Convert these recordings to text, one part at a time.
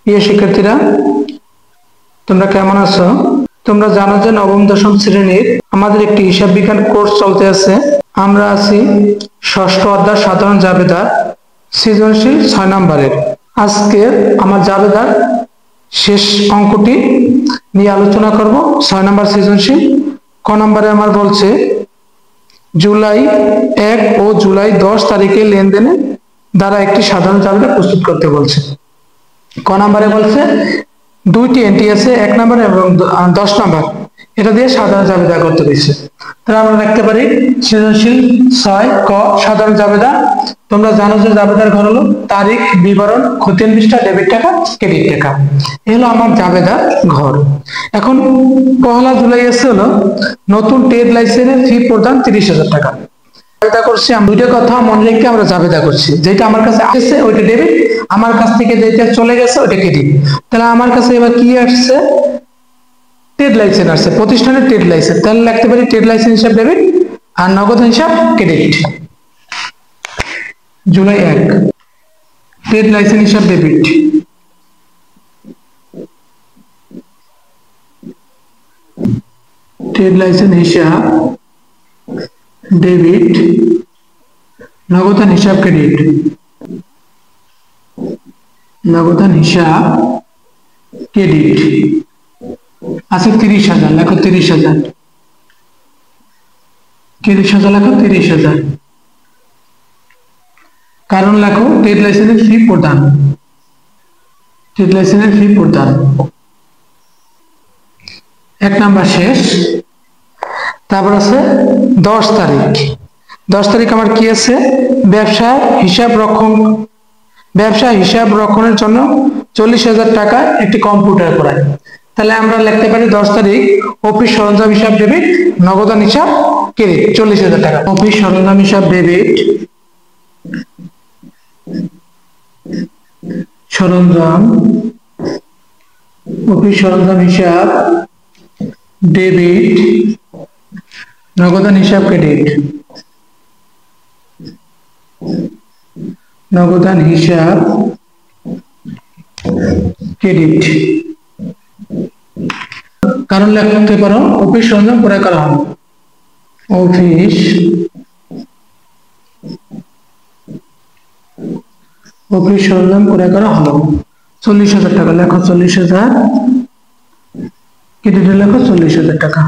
প্রিয় শিক্ষার্থীরা, তোমরা কেমন আছো? তোমরা জানো যে নবম দশম শ্রেণীর আমাদের একটি হিসাব বিজ্ঞান কোর্স চলতে আছে। আমরা আছি ষষ্ঠ অধ্যায় সাধারণ জাবেদা সৃজনশীল 6 নম্বরের। আজকে আমার জাবেদার শেষ অঙ্কটি নিয়ে আলোচনা করব। 6 নম্বর সৃজনশীল ক নম্বরে আমার বলছে জুলাই 1 ও জুলাই 10 তারিখে লেনদেনে দ্বারা একটি সাধারণ জাবেদা প্রস্তুত করতে বলছে। ক নম্বরে বলছে দুইটি এন্ট্রি আছে, 1 নম্বর এবং 10 নম্বর, এটা দিয়ে সাধারণ জাবেদা করতে দিচ্ছে। তাহলে আমরা লিখতে পারি সৃজনশীল 6 ক সাধারণ জাবেদা। তোমরা জানো যে জাবেদার ঘর হলো তারিখ, বিবরণ, খতিয়ান পৃষ্ঠা, ডেবিট টাকা, ক্রেডিট টাকা। এই হলো আমার জাবেদার ঘর। এখন 1 জুলাই এসে হলো নতুন ট্রেড লাইসেন্সের ফি প্রদান 30,000 টাকা। জাবেদা করছি, আমি দুইটা কথা মনে রেখে আমরা জাবেদা করছি। যেটা আমার কাছে আসছে ওইটা ডেবিট, আমার কাছ থেকে যেটা চলে গেছে ওইটা ক্রেডিট। তাহলে আমার কাছে এবার কি আসছে? ট্রেড লাইসেন্স আসছে, প্রতিষ্ঠানের ট্রেড লাইসেন্স। তাহলে লিখতে পারি ট্রেড লাইসেন্স হিসাব ডেবিট আর নগদ হিসাব ক্রেডিট। জুলাই 1 ট্রেড লাইসেন্স হিসাব ডেবিট, ট্রেড লাইসেন্স হিসাব ডেবিট, নগদান হিসাব ক্রেডিট, নগদান হিসাব ক্রেডিট আছে 30,000। লেখো 30,000, 30,000 লেখো 30,000। কারণ লেখো ট্রেড লাইসেন্সের ফি প্রদান, ট্রেড লাইসেন্সের ফি প্রদান। 1 নাম্বার শেষ। তারপর আছে 10 তারিখ। 10 তারিখ আমার কি আছে? ব্যবসা হিসাব রক্ষণের জন্য 40,000 টাকা একটি কম্পিউটার করায়। তাহলে আমরা লিখতে পারি 10 তারিখ অফিস সরঞ্জাম হিসাব ডেবিট, নগদান হিসাব ক্রেডিট 40,000 টাকা। অফিস সরঞ্জাম হিসাব ডেবিট, সরঞ্জাম, অফিস সরঞ্জাম হিসাব ডেবিট, নগদান হিসাব ক্রেডিট, নগদান হিসাব ক্রেডিট। কারণ লিখতে পারো অফিস সরঞ্জাম ক্রয় করা হবে, অফিস সরঞ্জাম ক্রয় করা হলো 40,000 টাকা। লেখো 40,000, ক্রেডিটে লেখো 40,000 টাকা।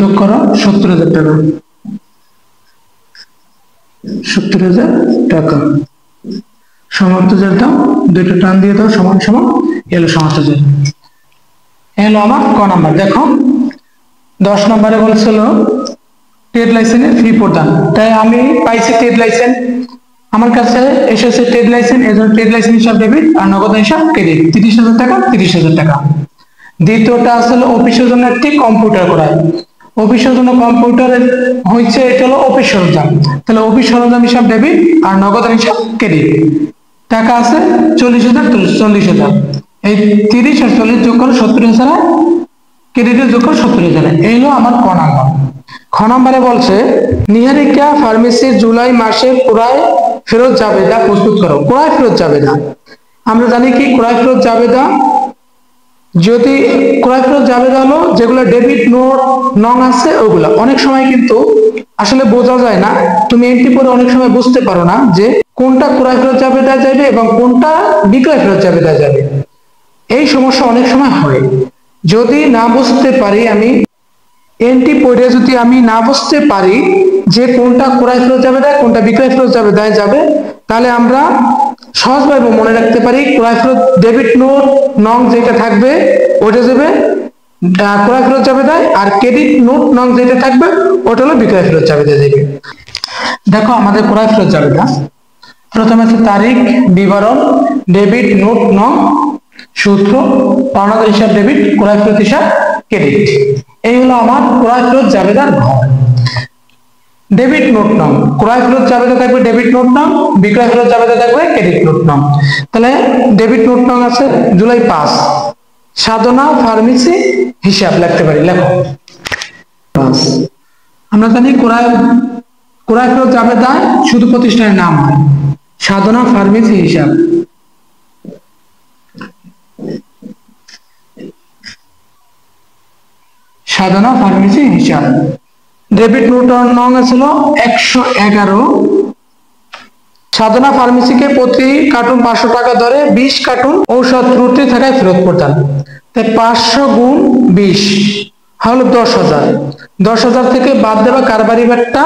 যোগ করো 70,000 টাকা, 70,000 টাকা। সমার্থজের দাও, দুইটা টান দিয়ে দাও সমান সমান, এলো সমার্থজের। এলো আমার ক নাম্বার। দেখো 10 নম্বরে বলছিল ট্রেড লাইসেন্সের ফি প্রদান। তাই আমি পাইছি ট্রেড লাইসেন্স, আমার কাছে এসেছে ট্রেড লাইসেন্স, এজন্য ট্রেড লাইসেন্স হিসাব ডেবিট আর নগদ হিসাব ক্রেডিট 30,000 টাকা, 30,000 টাকা। দ্বিতীয়টা আসলে অফিসের জন্য একটি কম্পিউটার করায়। অফিসের জন্য কম্পিউটারের হয়েছে, এটা হলো অফিস সরঞ্জাম। তাহলে অফিস সরঞ্জাম হিসাব ডেবিট আর নগদ হিসাব ক্রেডিট। টাকা আছে 40,000, 40,000। এই 30 আর 40 যোগ করে 70,000, ক্রেডিটের যোগ করে 70,000। এই হলো আমার ক নাম্বার। খ নাম্বারে বলছে নিহারিকা ফার্মেসি জুলাই মাসে ক্রয় ফেরত জাবেদা প্রস্তুত করো। ক্রয় ফেরত জাবেদা আমরা জানি কি? ক্রয় ফেরত জাবেদা যদি ক্রয় ফেরত জাবেদা হলো যেগুলো ডেবিট নোট নং আছে ওগুলা। অনেক সময় কিন্তু আসলে বোঝা যায় না, তুমি এন্ট্রি পরে অনেক সময় বুঝতে পারো না যে কোনটা ক্রয় ফেরত জাবেদা যাবে এবং কোনটা বিক্রয় ফেরত জাবেদা যাবে। এই সমস্যা অনেক সময় হয়। যদি না বুঝতে পারি, আমি এন্ট্রি পড়ে যদি আমি না বুঝতে পারি যে কোনটা ক্রয় ফেরত জাবেদা কোনটা বিক্রয় ফেরত জাবেদায় যাবে, তাহলে আমরা সহজভাবে মনে রাখতে পারি ক্রয় ফেরত ডেবিট নোট নং যেটা থাকবে ওটা যাবে ক্রয় ফেরত জাবেদায়, আর ক্রেডিট নোট নং যেটা থাকবে ওটা হলো বিক্রয় ফেরত জাবেদায় যাবে। দেখো আমাদের ক্রয় ফেরত জাবেদা প্রথমে আছে তারিখ, বিবরণ, ডেবিট নোট নং, সূত্র, পাওনাদার হিসাব ডেবিট, ক্রয় ফেরত হিসাব ক্রেডিট। এই হলো আমার ক্রয় ফেরত জাবেদার ঘর। ডেবিট নোট নং, ক্রয় ফেরত জাবেদা থাকবে ডেবিট নোট নং, বিক্রয় ফেরত জাবেদা থাকবে ক্রেডিট নোট নং। তাহলে ডেবিট নোট নং আছে জুলাই 5 সাধনা ফার্মেসি হিসাব লিখতে পারি। লেখো 5। আমরা জানি ক্রয় ফেরত জাবেদায় শুধু প্রতিষ্ঠানের নাম হয়, সাধনা ফার্মেসি হিসাব, সাধনা ফার্মেসি হিসাব। ডেবিট নোট নং ছিল 111। সাধনা ফার্মেসিকে প্রতি কার্টুন 500 টাকা দরে 20 কার্টুন ঔষধ ত্রুটি থাকায় ফেরত প্রদান। তাই 500 গুণ 20 হলো 10,000। 10,000 থেকে বাদ দেবা কারবারি ব্যাটটা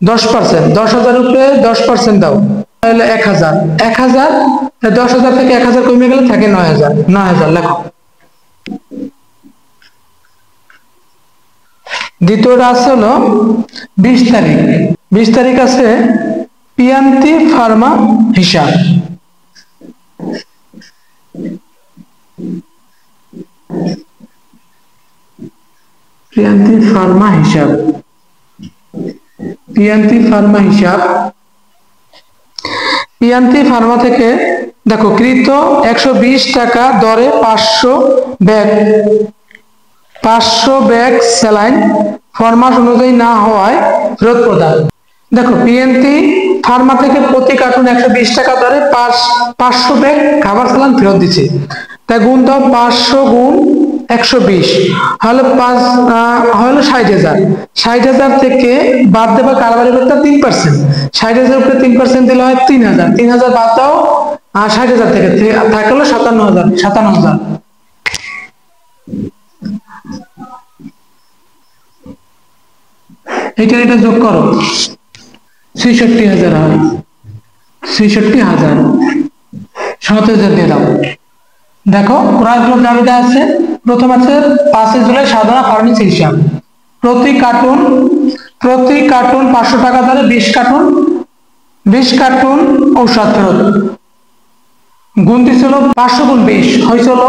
10%। 10,000 উপরে 10% দাও, তাহলে 1,000। 1,000 10,000 থেকে 1,000 কমে গেলে থাকে 9,000। 9,000 লেখো। দ্বিতীয়টা আছে হলো 20 তারিখ। 20 তারিখ আছে পিয়ান্তি ফার্মা হিসাব। পিয়ান্তি ফার্মা হিসাব, পিয়ান্তি ফার্মা হিসাব। পিয়ান্তি ফার্মা থেকে দেখো কৃত 120 টাকা দরে 500 ব্যাগ স্যালাইন ফরমাস অনুযায়ী না হওয়ায় ফেরত প্রদান। দেখো পিএনটি ফার্মা থেকে প্রতি কার্টুন 120 টাকা দরে 500 ব্যাগ খাবার স্যালাইন ফেরত দিচ্ছে। তাই গুণ দাও 500 গুণ 120 হলো 60,000। 60,000 থেকে বাদ দেবা কারবারি ভত্তা 3%। 60,000 উপরে 3% দিলে হয় 3,000। 3,000 বাদ দাও 60,000 থেকে থাকে হলো 57,000। 57,000 এটা যোগ করো 66,000 হয়। 66,000 37,000 দিয়ে দাও। দেখো ক্রয়গুলো জাবেদা আছে। প্রথম আছে 5 জুলাই সাধনা ফার্মেসি হিসাব। প্রতি কার্টুন 500 টাকা দরে 20 কার্টুন ঔষধ ফেরত। গুণটি ছিল 500 গুণ 20 হয়েছিল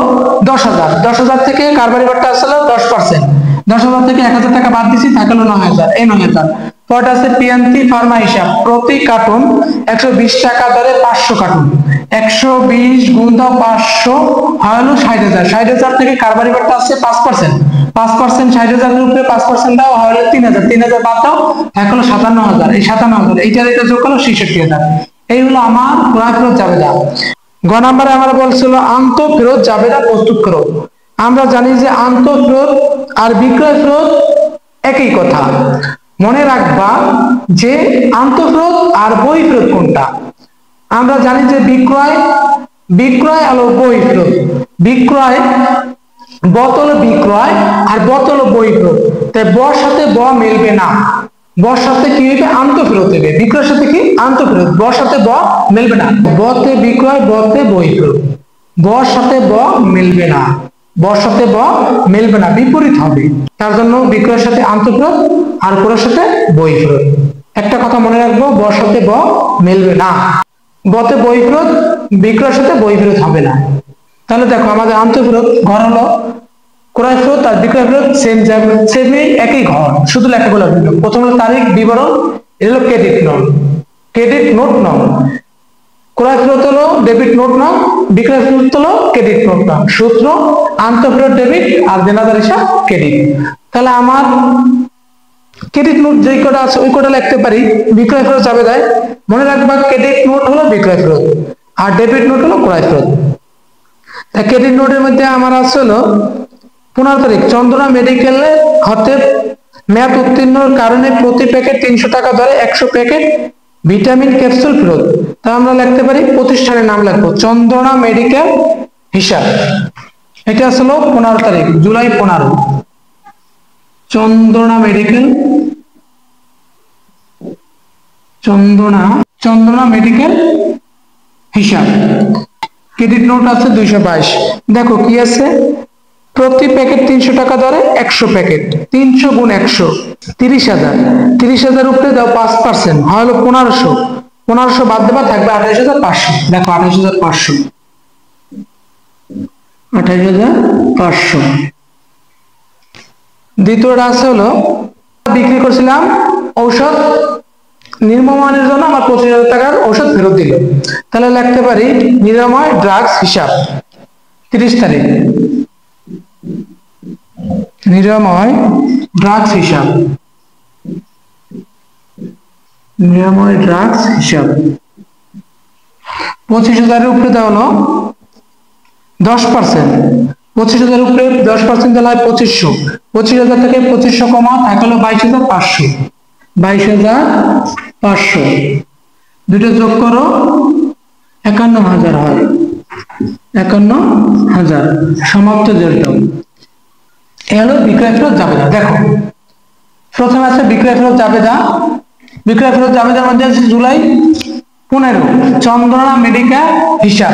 10,000। 10,000 থেকে কারবারি বাট্টা আসলে 10%। 10,000 থেকে 1,000 টাকা বাদ দিছি, থাকলো 9,000। এই 9,000 পরটা আছে পিয়ান্তি ফার্মা হিসাব। প্রতি কার্টুন 120 টাকা দরে 500 কার্টুন। 120 গুণ দাও 500 হলো 60,000। 60,000 থেকে কারবারি বাট্টা আছে 5%। 5% 60,000 এর উপরে 5% দাও হলো 3,000। 3,000 বাদ দাও থাকলো 57,000। এই 57,000 এটা যোগ করলো 66,000। এই হলো আমার ক্রয় ফেরত জাবেদা। গ নম্বরে আমরা বলছিল আন্ত ফেরত জাবেদা প্রস্তুত করো। আমরা জানি যে আন্ত ফেরত আর বিক্রয় ফেরত একই কথা। মনে রাখবা যে আন্ত ফেরত আর বই ফেরত কোনটা। আমরা জানি যে বিক্রয় আর বই ফেরত। বিক্রয় বোতল বিক্রয় আর বোতল বই ফেরত। তাই বর সাথে ব মিলবে না। বর সাথে কি হবে আন্ত ফেরত হবে। বিক্রয়ের সাথে কি আন্ত ফেরত। বর সাথে ব মিলবে না। বতে বিক্রয় বতে বই ফেরত। বর সাথে ব মিলবে না। বর সাথে ব মিলবে না, বিপরীত হবে। তার জন্য বিক্রয়ের সাথে আন্ত ফেরত আর ক্রয়ের সাথে বই ফেরত। একটা কথা মনে রাখবো, বর সাথে ব মিলবে না। বতে বই ফেরত, বিক্রয়ের সাথে বই ফেরত হবে না। তাহলে দেখো আমাদের আন্ত ফেরত ঘর হলো ক্রয় ফেরত আর বিক্রয় ফেরত সেমই একই ঘর, শুধু লেখাগুলো ভিন্ন। প্রথম হলো তারিখ বিবরণ, এটা হলো ক্রেডিট নোট নং। ক্রয় ফেরত হলো ডেবিট নোট নং, বিক্রয় ফেরত হলো ক্রেডিট নোট নং। সূত্র আন্ত ফেরত ডেবিট আর দেনাদার হিসাব ক্রেডিট। তাহলে আমার ক্রেডিট নোট যেই কটা আছে ওই কটা লিখতে পারি। বিক্রয় ফেরত যাবে দেয়, মনে রাখবা ক্রেডিট নোট হলো বিক্রয় ফেরত আর ডেবিট নোট হলো ক্রয় ফেরত। ক্রেডিট নোটের মধ্যে আমার আছে হলো 15 তারিখ চন্দনা মেডিকেলে হতে মেয়াদ উত্তীর্ণর কারণে প্রতি প্যাকেট 300 টাকা দরে 100 প্যাকেট ভিটামিন ক্যাপসুল ফেরত। তা আমরা লিখতে পারি প্রতিষ্ঠানের নাম লিখবো চন্দনা মেডিকেল হিসাব। এটা আসলে 15 তারিখ জুলাই 15 চন্দনা মেডিকেল হিসাব। ক্রেডিট নোট আছে 222। দেখো কি আছে প্রতি প্যাকেট 300 টাকা দরে 100 প্যাকেট। 300 গুণ 100 30,000। 30,000 উপরে দাও 5% হলো 1500। 1500 বাদ দেবা থাকবে 28,500। দেখো 28,500। 28,500। দ্বিতীয়টা আছে হলো বিক্রি করছিলাম ঔষধ নির্মমানের জন্য আমার 25,000 টাকার ঔষধ ফেরত দিল। তাহলে লিখতে পারি নিরাময় ড্রাগস হিসাব। 30 তারিখ নিরাময় ড্রাগস হিসাব। নিরাময় ড্রাগস হিসাব 25,000 উপরে দেওয়া হলো 10%। 25,000 উপরে 10% দিলে হয় 2500। 25,000 থেকে 2500 কমা থাকে হলো 22,500। 22,500 দুটো যোগ করো 51,000 হয়। 51,000 সমাপ্ত জেল দাও। এ হলো বিক্রয় ফেরত জাবেদা। দেখো প্রথমে আছে বিক্রয় ফেরত জাবেদা। বিক্রয় ফেরত জাবেদার মধ্যে আছে জুলাই 15 চন্দনা মেডিকেল হিসাব।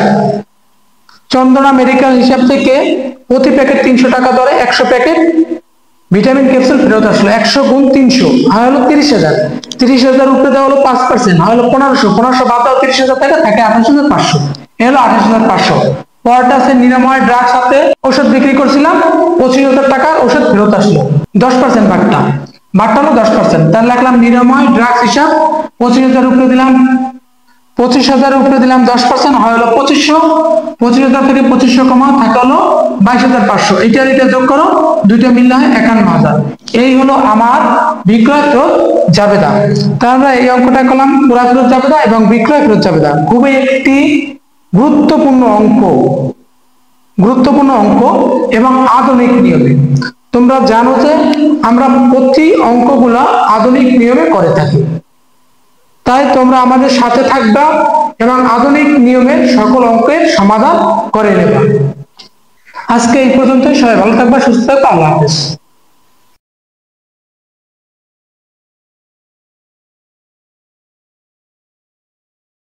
চন্দনা মেডিকেল হিসাব থেকে প্রতি প্যাকেট 300 টাকা দরে 100 প্যাকেট ভিটামিন ক্যাপসুল ফেরত আসলো। 100 গুণ 300 হয় হলো 30,000। 30,000 উপরে দেওয়া হলো 5% হয় হলো 1500। 1500 বাদ দাও 30,000 টাকা থাকে 28,500। এ হলো 28,500। পরেরটা আছে নিরাময় ড্রাগ সাথে ওষুধ বিক্রি করছিলাম, 25,000 টাকার ওষুধ ফেরত আসলো। 10% ভাগটা হলো 10%। তার লিখলাম নিরাময় ড্রাগস হিসাব 25,000 উপরে দিলাম 25,000 উপরে দিলাম 10% হয় হলো 2500। 25,000 থেকে 2500 কমা থাকে হলো 22,500। এটা যোগ করো, দুইটা মিললে হয় 51,000। এই হলো আমার বিক্রয় ফেরত জাবেদা। তাহলে আমরা এই অঙ্কটা করলাম ক্রয় ফেরত জাবেদা এবং বিক্রয় ফেরত জাবেদা। খুবই একটি গুরুত্বপূর্ণ অঙ্ক এবং আধুনিক নিয়মে। তোমরা জানো যে আমরা প্রতি অঙ্কগুলা আধুনিক নিয়মে করে থাকি, তাই তোমরা আমাদের সাথে থাকবা এবং আধুনিক নিয়মের সকল অঙ্কের সমাধান করে নেবা। আজকে এই পর্যন্ত। সবাই ভালো থাকবা, সুস্থ থাকবা। আল্লাহ হাফেজ।